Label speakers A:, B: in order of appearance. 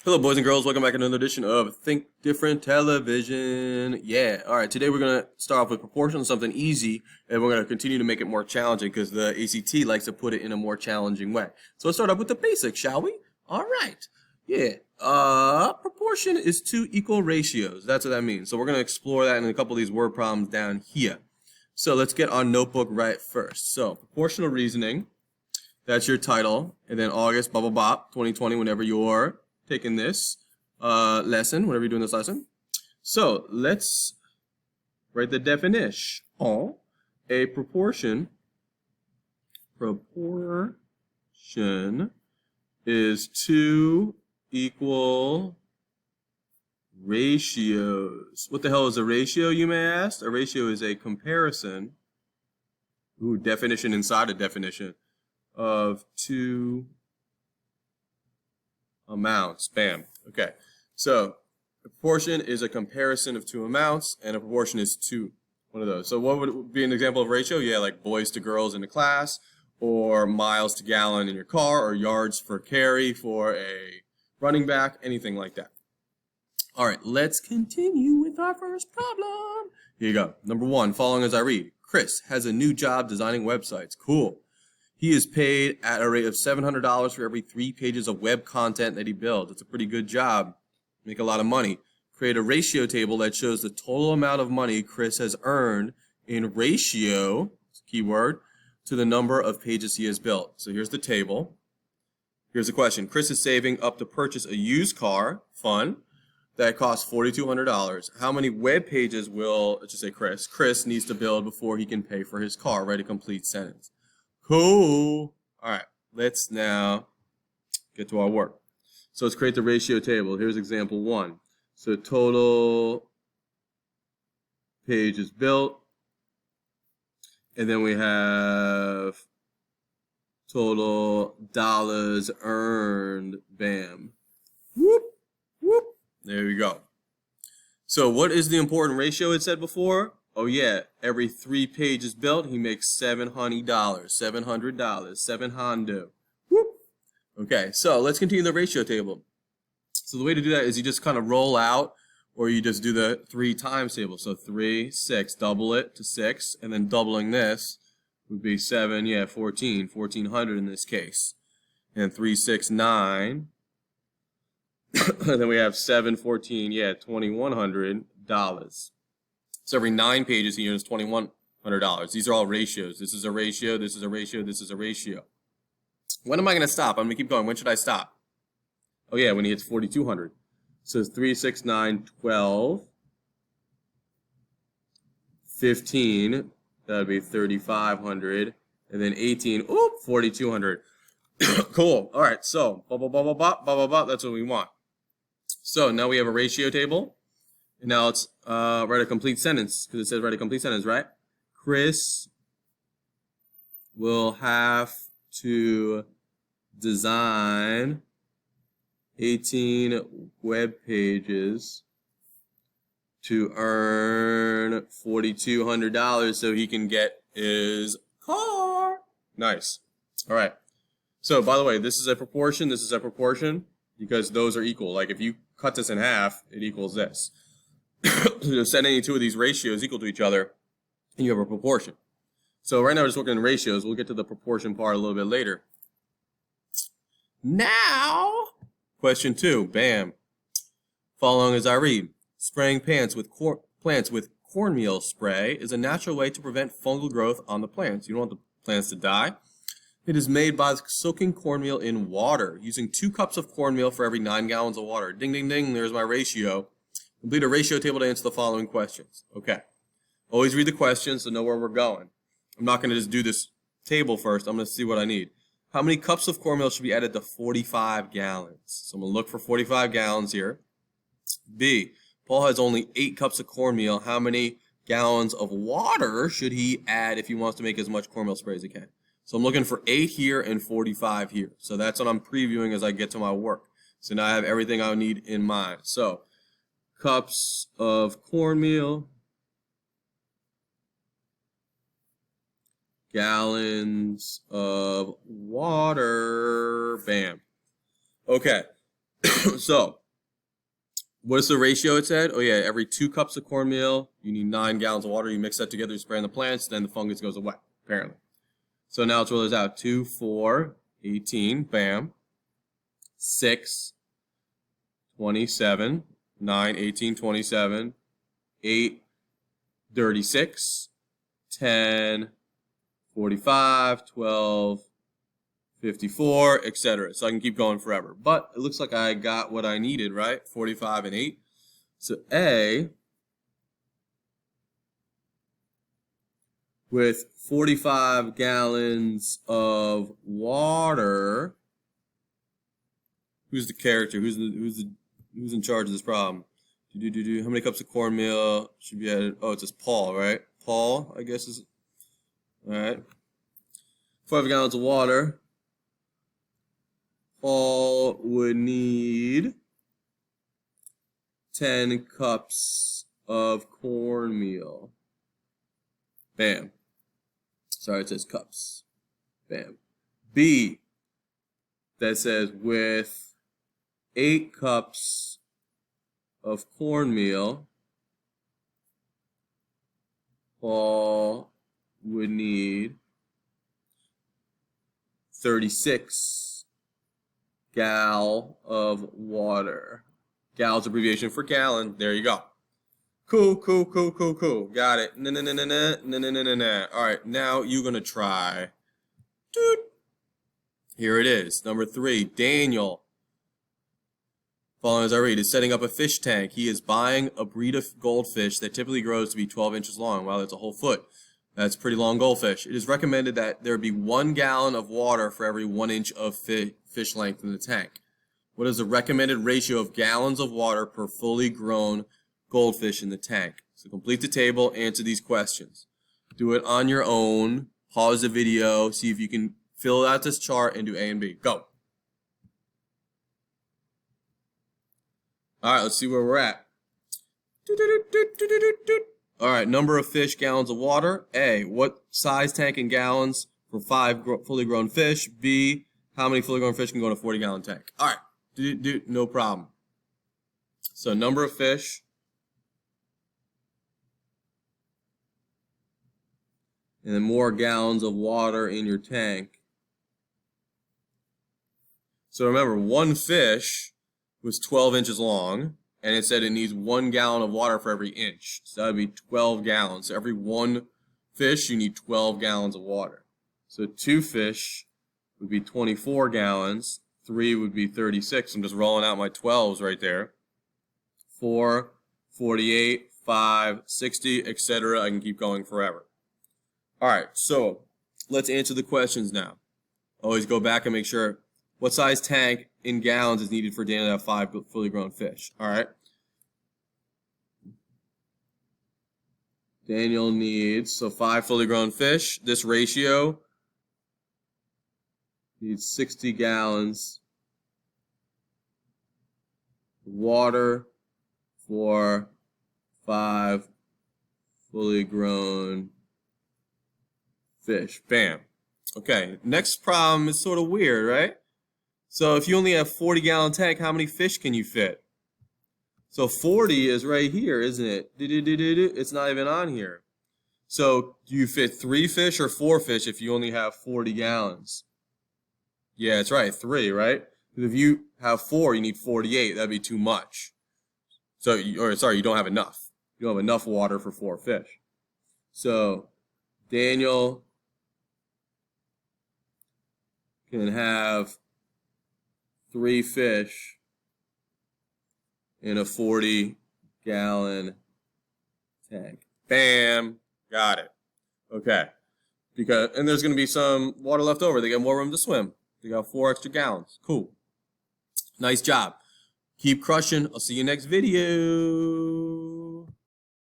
A: Hello, boys and girls. Welcome back to another edition of Think Different Television. Yeah. All right. Today we're going to start off with proportions, something easy, and we're going to continue to make it more challenging because the ACT likes to put it in a more challenging way. So let's start off with the basics, shall we? All right. Yeah. Proportion is two equal ratios. That's what that means. So we're going to explore that in a couple of these word problems down here. So let's get our notebook right first. So proportional reasoning. That's your title. And then August, blah, blah, blah, 2020, whenever you're taking this lesson, whenever you're doing this lesson. So let's write the definition. A proportion is two equal ratios. What the hell is a ratio, you may ask? A ratio is a comparison. Ooh, definition inside a definition of two amounts. Bam. Okay. So a proportion is a comparison of two amounts, and a proportion is one of those. So what would be an example of ratio? Yeah, like boys to girls in a class, or miles to gallon in your car, or yards per carry for a running back, anything like that. All right, let's continue with our first problem. Here you go. Number one, following as I read. Chris has a new job designing websites. Cool. He is paid at a rate of $700 for every 3 pages of web content that he builds. It's a pretty good job. Make a lot of money. Create a ratio table that shows the total amount of money Chris has earned in ratio, keyword, to the number of pages he has built. So here's the table. Here's the question. Chris is saving up to purchase a used car, fun, that costs $4,200. How many web pages will, let's just say Chris needs to build before he can pay for his car? Write a complete sentence. Cool. All right, let's now get to our work. So let's create the ratio table. Here's example one. So total pages built, and then we have total dollars earned. Bam. Whoop, whoop. There we go. So what is the important ratio it said before? Oh yeah, every 3 pages built, he makes $700. $700. Whoop. Okay, so let's continue the ratio table. So the way to do that is you just kind of roll out, or you just do the 3 times table. So 3, 6, double it to 6, and then doubling this would be 7, 14, 1,400 in this case. And 3, 6, 9. And then we have 7, 14, $2,100. So every 9 pages he earns $2,100. These are all ratios. This is a ratio, this is a ratio, this is a ratio. When am I going to stop? I'm going to keep going. When should I stop? Oh yeah, when he hits 4,200. So 3, 6, 9, 12, 15, that would be 3,500, and then 18, 4,200. Cool. All right, so blah, blah, blah, blah, blah, blah, blah, blah. That's what we want. So now we have a ratio table. And now let's write a complete sentence, because it says write a complete sentence, right? Chris will have to design 18 web pages to earn $4,200 so he can get his car. Nice. All right. So, by the way, this is a proportion, because those are equal. Like, if you cut this in half, it equals this. So set any two of these ratios equal to each other, and you have a proportion. So right now we're just working in ratios. We'll get to the proportion part a little bit later. Now, question 2. Bam. Follow along as I read. Spraying plants with cornmeal spray is a natural way to prevent fungal growth on the plants. You don't want the plants to die. It is made by soaking cornmeal in water, using 2 cups of cornmeal for every 9 gallons of water. Ding, ding, ding. There's my ratio. Complete a ratio table to answer the following questions. Okay. Always read the questions to know where we're going. I'm not going to just do this table first. I'm going to see what I need. How many cups of cornmeal should be added to 45 gallons? So I'm going to look for 45 gallons here. B. Paul has only 8 cups of cornmeal. How many gallons of water should he add if he wants to make as much cornmeal spray as he can? So I'm looking for 8 here and 45 here. So that's what I'm previewing as I get to my work. So now I have everything I need in mind. So cups of cornmeal, gallons of water. Bam. Okay. So, what's the ratio it said? Oh yeah, every 2 cups of cornmeal, you need 9 gallons of water. You mix that together, you spray on the plants, then the fungus goes away, apparently. So now let's roll this out. 2, 4, 18, bam. 6, 27, 9, 18, 27, 8, 36, 10, 45, 12, 54, etc. So I can keep going forever. But it looks like I got what I needed, right? 45 and 8. So A, with 45 gallons of water, who's the character? Who's in charge of this problem? How many cups of cornmeal should be added? Oh, it says Paul, right? Paul, I guess is all right. 5 gallons of water. Paul would need 10 cups of cornmeal. Bam. Sorry, it says cups. Bam. B, that says with 8 cups of cornmeal, Paul would need 36 gal of water. Gal's abbreviation for gallon. There you go. Cool. Got it. All right, now you're gonna try. Dude. Here it is. Number 3, Daniel. Following as I read, is setting up a fish tank. He is buying a breed of goldfish that typically grows to be 12 inches long. Wow, that's a whole foot. That's pretty long goldfish. It is recommended that there be 1 gallon of water for every 1 inch of fish length in the tank. What is the recommended ratio of gallons of water per fully grown goldfish in the tank? So complete the table, answer these questions. Do it on your own. Pause the video, see if you can fill out this chart and do A and B. Go. All right, let's see where we're at. All right, number of fish, gallons of water. A, what size tank in gallons for 5 fully grown fish? B, how many fully grown fish can go in a 40-gallon tank? All right, no problem. So number of fish. And then more gallons of water in your tank. So remember, 1 fish was 12 inches long, and it said it needs 1 gallon of water for every inch. So that would be 12 gallons. So every 1 fish, you need 12 gallons of water. So 2 fish would be 24 gallons. 3 would be 36. I'm just rolling out my 12s right there. 4, 48, 5, 60, etc. I can keep going forever. All right, so let's answer the questions now. Always go back and make sure what size tank in gallons is needed for Daniel to have 5 fully grown fish. All right. Daniel needs, so 5 fully grown fish. This ratio needs 60 gallons of water for 5 fully grown fish. Bam. Okay, next problem is sort of weird, right? So if you only have 40-gallon tank, how many fish can you fit? So 40 is right here, isn't it? It's not even on here. So do you fit 3 fish or 4 fish if you only have 40 gallons? Yeah, it's right, 3, right? Because if you have 4, you need 48. That'd be too much. So, you don't have enough. You don't have enough water for 4 fish. So Daniel can have 3 fish in a 40-gallon tank. Bam. Got it. Okay. And there's going to be some water left over. They got more room to swim. They got 4 extra gallons. Cool. Nice job. Keep crushing. I'll see you next video.